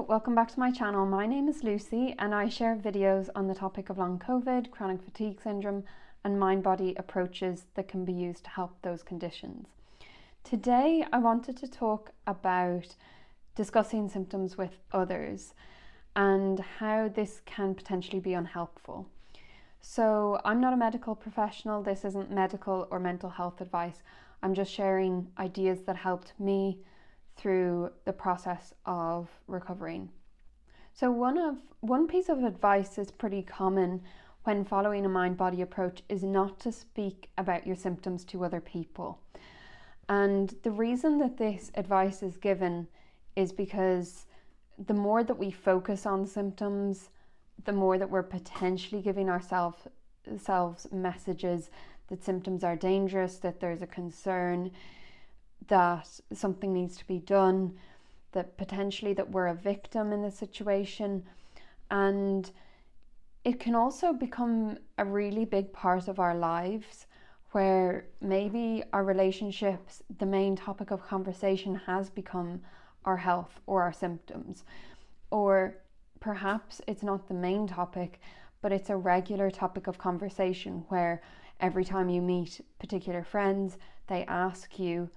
welcome back to my channel. My name is Lucy and I share videos on the topic of long COVID, chronic fatigue syndrome and mind-body approaches that can be used to help those conditions. Today I wanted to talk about discussing symptoms with others and how this can potentially be unhelpful. So I'm not a medical professional, this isn't medical or mental health advice. I'm just sharing ideas that helped me through the process of recovering. So one piece of advice is pretty common when following a mind-body approach is not to speak about your symptoms to other people. And the reason that this advice is given is because the more that we focus on symptoms, the more that we're potentially giving ourselves messages that symptoms are dangerous, that there's a concern, that something needs to be done, that potentially that we're a victim in the situation. And it can also become a really big part of our lives where maybe our relationships, the main topic of conversation has become our health or our symptoms. Or perhaps it's not the main topic, but it's a regular topic of conversation where every time you meet particular friends, they ask you,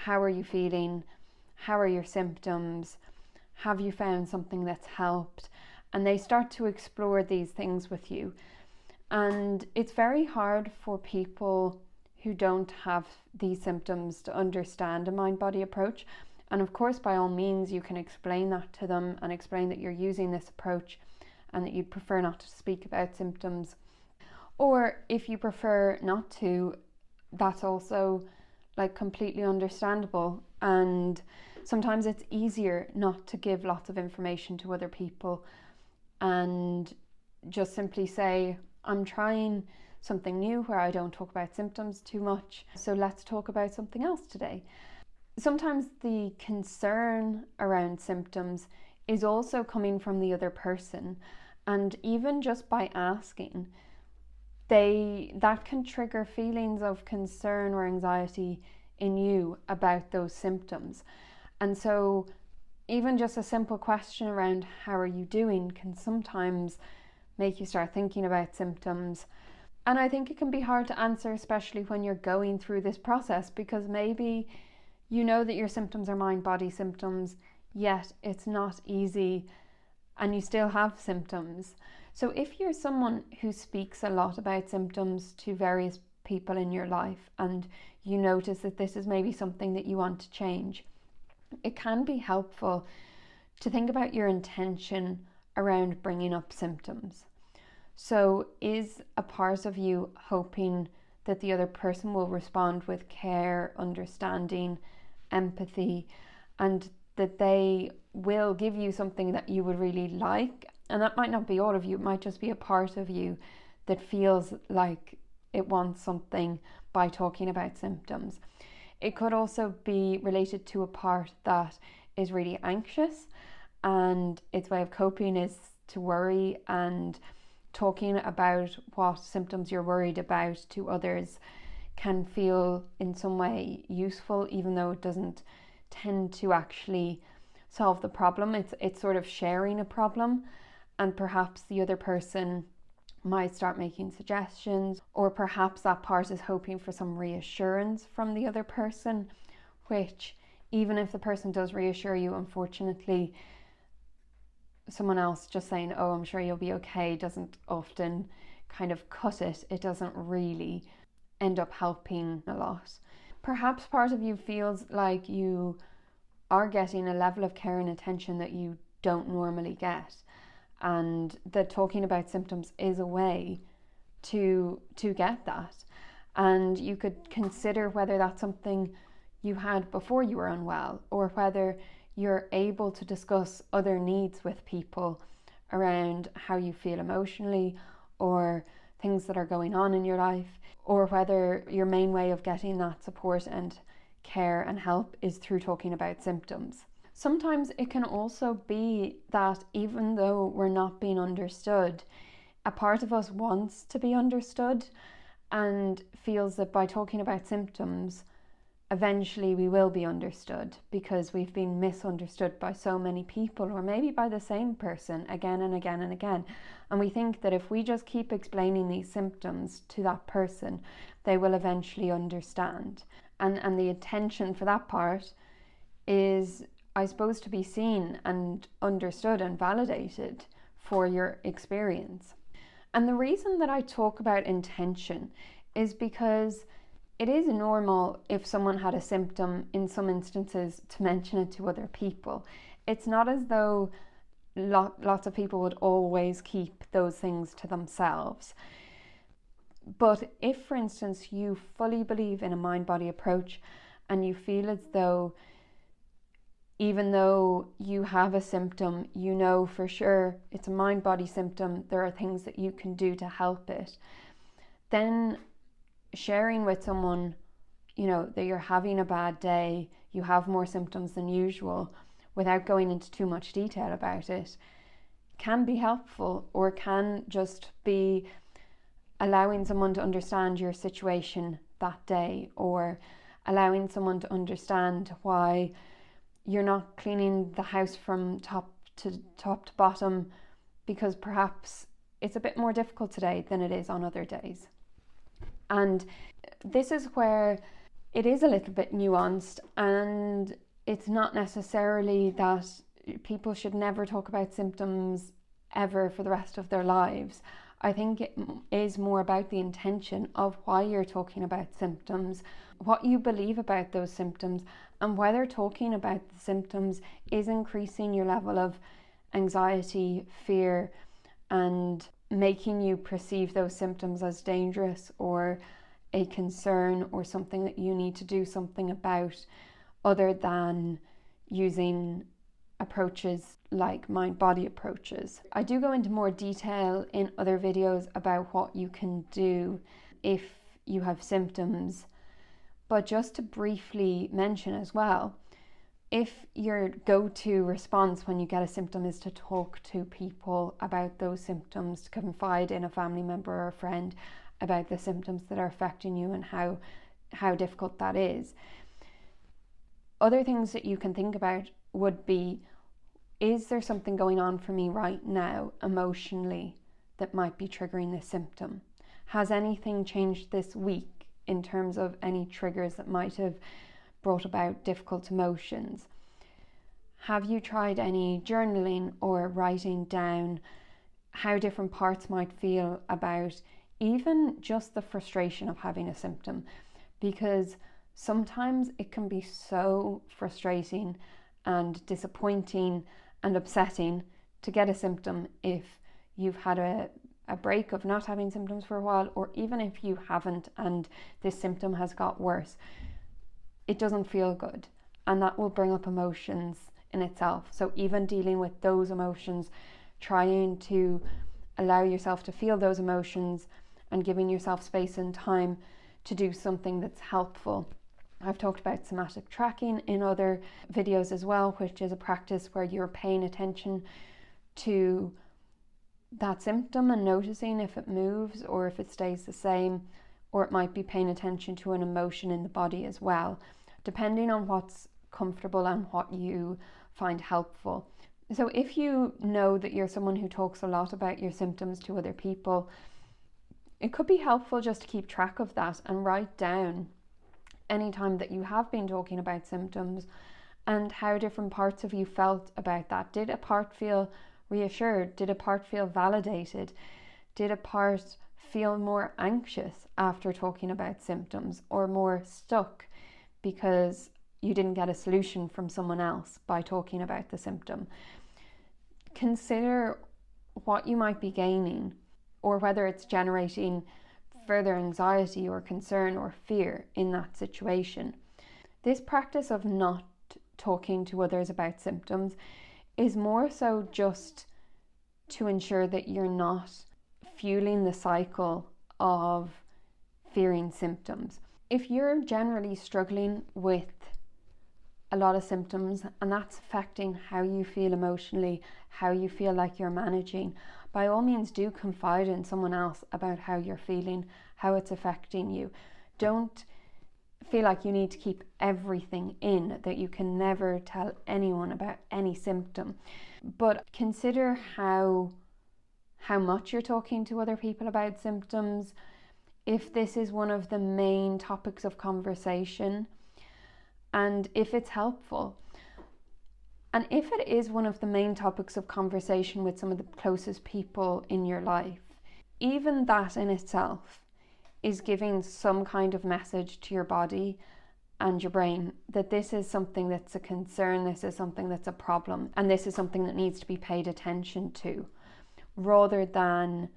how are you feeling? How are your symptoms? Have you found something that's helped? And they start to explore these things with you. And it's very hard for people who don't have these symptoms to understand a mind-body approach. And of course, by all means, you can explain that to them and explain that you're using this approach and that you'd prefer not to speak about symptoms. Or if you prefer not to, that's also completely understandable. And sometimes it's easier not to give lots of information to other people and just simply say, I'm trying something new where I don't talk about symptoms too much, so let's talk about something else today. Sometimes the concern around symptoms is also coming from the other person, and even just by asking, that can trigger feelings of concern or anxiety in you about those symptoms. And so even just a simple question around how are you doing can sometimes make you start thinking about symptoms. And I think it can be hard to answer, especially when you're going through this process, because maybe you know that your symptoms are mind-body symptoms, yet it's not easy and you still have symptoms. So if you're someone who speaks a lot about symptoms to various people in your life and you notice that this is maybe something that you want to change, it can be helpful to think about your intention around bringing up symptoms. So is a part of you hoping that the other person will respond with care, understanding, empathy, and that they will give you something that you would really like? And that might not be all of you, it might just be a part of you that feels like it wants something by talking about symptoms. It could also be related to a part that is really anxious and its way of coping is to worry, and talking about what symptoms you're worried about to others can feel in some way useful, even though it doesn't tend to actually solve the problem. It's sort of sharing a problem, and perhaps the other person might start making suggestions, or perhaps that part is hoping for some reassurance from the other person, which even if the person does reassure you, unfortunately someone else just saying, oh, I'm sure you'll be okay, doesn't often kind of cut it. It doesn't really end up helping a lot. Perhaps part of you feels like you are getting a level of care and attention that you don't normally get, and that talking about symptoms is a way to get that. And you could consider whether that's something you had before you were unwell, or whether you're able to discuss other needs with people around how you feel emotionally or things that are going on in your life, or whether your main way of getting that support and care and help is through talking about symptoms. Sometimes it can also be that even though we're not being understood, a part of us wants to be understood and feels that by talking about symptoms, eventually we will be understood, because we've been misunderstood by so many people, or maybe by the same person again and again and again. And we think that if we just keep explaining these symptoms to that person, they will eventually understand. And the intention for that part is, I suppose, to be seen and understood and validated for your experience. And the reason that I talk about intention is because it is normal, if someone had a symptom, in some instances, to mention it to other people. It's not as though lots of people would always keep those things to themselves. But if, for instance, you fully believe in a mind-body approach and you feel as though, even though you have a symptom, you know for sure it's a mind-body symptom, there are things that you can do to help it, then sharing with someone, that you're having a bad day, you have more symptoms than usual, without going into too much detail about it, can be helpful, or can just be allowing someone to understand your situation that day, or allowing someone to understand why you're not cleaning the house from top to bottom, because perhaps it's a bit more difficult today than it is on other days. And this is where it is a little bit nuanced, and it's not necessarily that people should never talk about symptoms ever for the rest of their lives. I think it is more about the intention of why you're talking about symptoms, what you believe about those symptoms, and whether talking about the symptoms is increasing your level of anxiety, fear, and making you perceive those symptoms as dangerous or a concern or something that you need to do something about, other than using approaches like mind-body approaches. I do go into more detail in other videos about what you can do if you have symptoms, but just to briefly mention as well, if your go-to response when you get a symptom is to talk to people about those symptoms, to confide in a family member or a friend about the symptoms that are affecting you and how difficult that is, other things that you can think about would be, is there something going on for me right now emotionally that might be triggering this symptom? Has anything changed this week in terms of any triggers that might have brought about difficult emotions? Have you tried any journaling or writing down how different parts might feel about even just the frustration of having a symptom? Because sometimes it can be so frustrating and disappointing and upsetting to get a symptom if you've had a break of not having symptoms for a while, or even if you haven't and this symptom has got worse. It doesn't feel good, and that will bring up emotions in itself. So even dealing with those emotions, trying to allow yourself to feel those emotions and giving yourself space and time to do something that's helpful. I've talked about somatic tracking in other videos as well, which is a practice where you're paying attention to that symptom and noticing if it moves or if it stays the same, or it might be paying attention to an emotion in the body as well, depending on what's comfortable and what you find helpful. So if you know that you're someone who talks a lot about your symptoms to other people, it could be helpful just to keep track of that and write down any time that you have been talking about symptoms and how different parts of you felt about that. Did a part feel reassured? Did a part feel validated? Did a part feel more anxious after talking about symptoms, or more stuck because you didn't get a solution from someone else by talking about the symptom? Consider what you might be gaining, or whether it's generating further anxiety or concern or fear in that situation. This practice of not talking to others about symptoms is more so just to ensure that you're not fueling the cycle of fearing symptoms. If you're generally struggling with a lot of symptoms and that's affecting how you feel emotionally, how you feel like you're managing, by all means do confide in someone else about how you're feeling, how it's affecting you. Don't feel like you need to keep everything in, that you can never tell anyone about any symptom. But consider how much you're talking to other people about symptoms. If this is one of the main topics of conversation, and if it's helpful. And if it is one of the main topics of conversation with some of the closest people in your life, even that in itself is giving some kind of message to your body and your brain that this is something that's a concern, this is something that's a problem, and this is something that needs to be paid attention to, rather than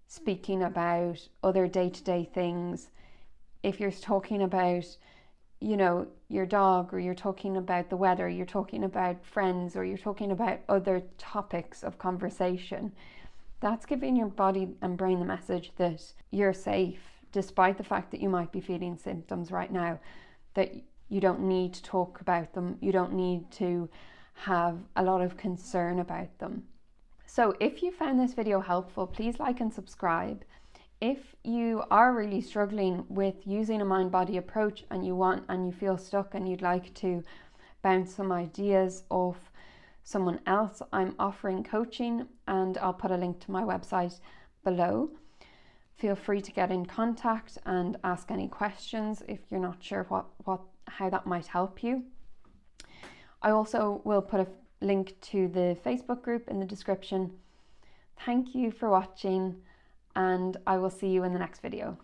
speaking about other day-to-day things. If you're talking about, you know, your dog, or you're talking about the weather, you're talking about friends, or you're talking about other topics of conversation, that's giving your body and brain the message that you're safe, despite the fact that you might be feeling symptoms right now, that you don't need to talk about them, you don't need to have a lot of concern about them. So if you found this video helpful, please like and subscribe. If you are really struggling with using a mind-body approach and you feel stuck and you'd like to bounce some ideas off someone else, I'm offering coaching, and I'll put a link to my website below. Feel free to get in contact and ask any questions if you're not sure how that might help you. I also will put a link to the Facebook group in the description. Thank you for watching, and I will see you in the next video.